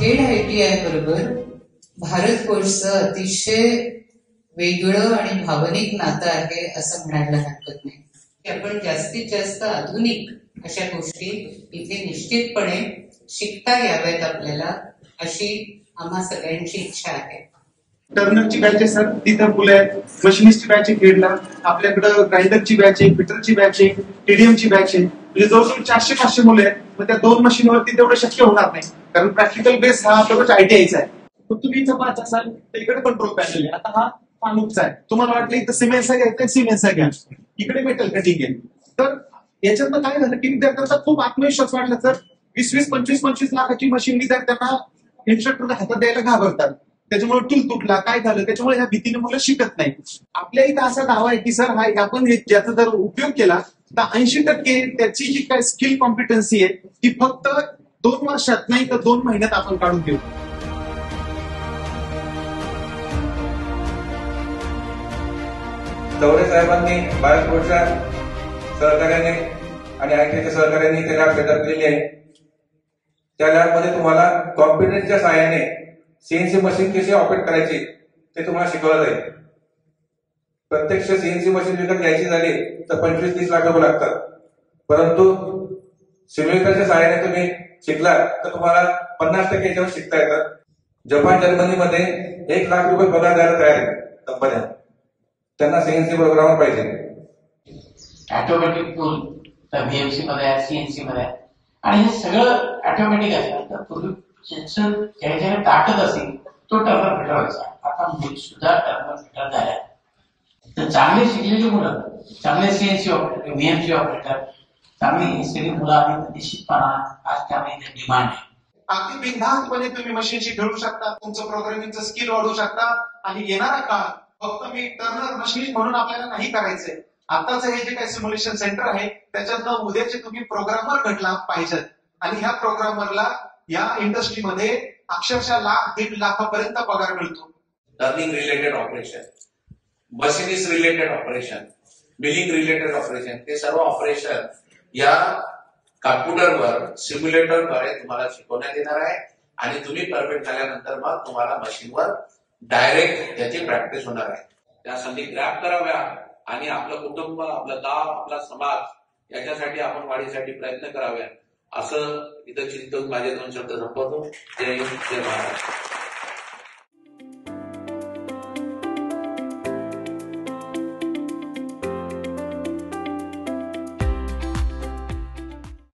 Khed ITI बरोबर भारत कोर्सचं अतिशय वेगळं आणि भावनिक नातं आहे असं म्हणायला हरकत नाही। आपण जास्तीत जास्त आधुनिक अशा गोष्टी इथे निश्चितपणे शिकता याव्यात आपल्याला, अशी आम्हा सगळ्यांची इच्छा आहे। टर्नरची बॅच आहे सर, तिथं मुलं आहेत। मशिनिस्टची बॅच आहे खेडला, आपल्याकडं ग्राइंडरची बॅच आहे, फिटरची बॅच आहे, टीडीएमची बॅच आहे। म्हणजे जवळजवळ 400-500 मुलं आहेत। मग त्या 2 मशीनवरती तेवढं शक्य होणार नाही, कारण प्रॅक्टिकल बेस हा आपल्याकडे ITIचा आहे। तर तुम्ही इथं पाहत असाल तर इकडे कंट्रोल पॅनल आहे। आता हा फानुकचा आहे, तुम्हाला वाटलं इथं सिमेंटचा घ्यायचा, सिमेंटचा घ्या, इकडे मेटल कटिंग आहे। तर याच्यातनं काय झालं की विद्यार्थ्यांचा खूप आत्मविश्वास वाढला। तर 20-20, 25-25 लाखाची मशीन विद्यार्थ्यांना इन्स्ट्रक्टर हातात द्यायला घाबरतात, त्याच्यामुळे टूल तुटला काय झालं, त्याच्यामुळे ह्या भीतीने मुलं शिकत नाही। आपल्या इथं असा दावा आहे की सर हा आपण ज्याचा जर उपयोग केला तर 80% त्याची जी काय स्किल कॉम्पिटन्सी आहे ती फक्त 2 वर्षात नाही तर 2 महिन्यात आपण काढून देऊ। चौरे साहेबांनी भारत कोर्सच्या सहकार्याने आणि ITIच्या सहकार्याने ते लॅब सेटअप केलेली आहे। त्या लॅबमध्ये तुम्हाला कॉम्प्युटरच्या सहाय्याने CNC मशीन कशी ऑपरेट करायची ते तुम्हाला शिकवलं जाईल। प्रत्यक्ष CNC मशीन विकत घ्यायची झाली तर 25-30 लाख रुपये लागतात, परंतु सिम्युलेटरच्या सहाय्याने तुम्ही शिकला तर तुम्हाला 50% याच्यावर शिकता येतात। जपान जर्मनीमध्ये 1 लाख रुपये पगार द्यायला तयार आहे कंपन्या, त्यांना CNC प्रोग्रामर पाहिजे। ऑटोमॅटिक टूल तर VMC मध्ये आहे, CNC मध्ये आहे आणि हे सगळं ऑटोमॅटिक आहे। तर पूर्वी ज्याच्याने ताकद असेल तो टर्नर फिटर व्हायचा, आता मुलं सुद्धा टर्नर फिटर झाल्या। तर चांगले शिकलेली मुलं, चांगले CNC ऑपरेटर, VMC ऑपरेटर, चांगली सगळी मुलं आहेत, निश्चितपणा आज त्यामध्ये डिमांड आहे। अगदी बिनधास्तपणे तुम्ही मशीनशी खेळू शकता, तुमचं प्रोग्रामिंगचं स्किल वाढवू शकता आणि येणारा काळ फक्त मी टर्नर मशीन म्हणून आपल्याला नाही करायचंय। आताच हे जे काही सिम्युलेशन सेंटर आहे त्याच्यातनं उद्याचे तुम्ही प्रोग्रामर घडला पाहिजेत आणि ह्या प्रोग्रामरला या इंडस्ट्रीमध्ये अक्षरशः 1.5 लाखापर्यंत पगार मिळतो। Learning related operation, machinist related operation, billing related operation, हे सर्व ऑपरेशन या कॉम्प्युटरवर सिम्युलेटरद्वारे तुम्हाला शिकवण्यात येणार आहे आणि तुम्ही परफेक्ट झाल्यानंतर मग तुम्हाला मशीनवर डायरेक्ट त्याची प्रॅक्टिस होणार आहे। त्या संधी ग्रॅब कराव्या आणि आपलं कुटुंब, आपलं गाव, आपला समाज याच्यासाठी आपण वाढीसाठी प्रयत्न करावे, असं इथं चिंतून माझे 2 शब्द संपवतो। जय हिंद, जय महाराष्ट्र।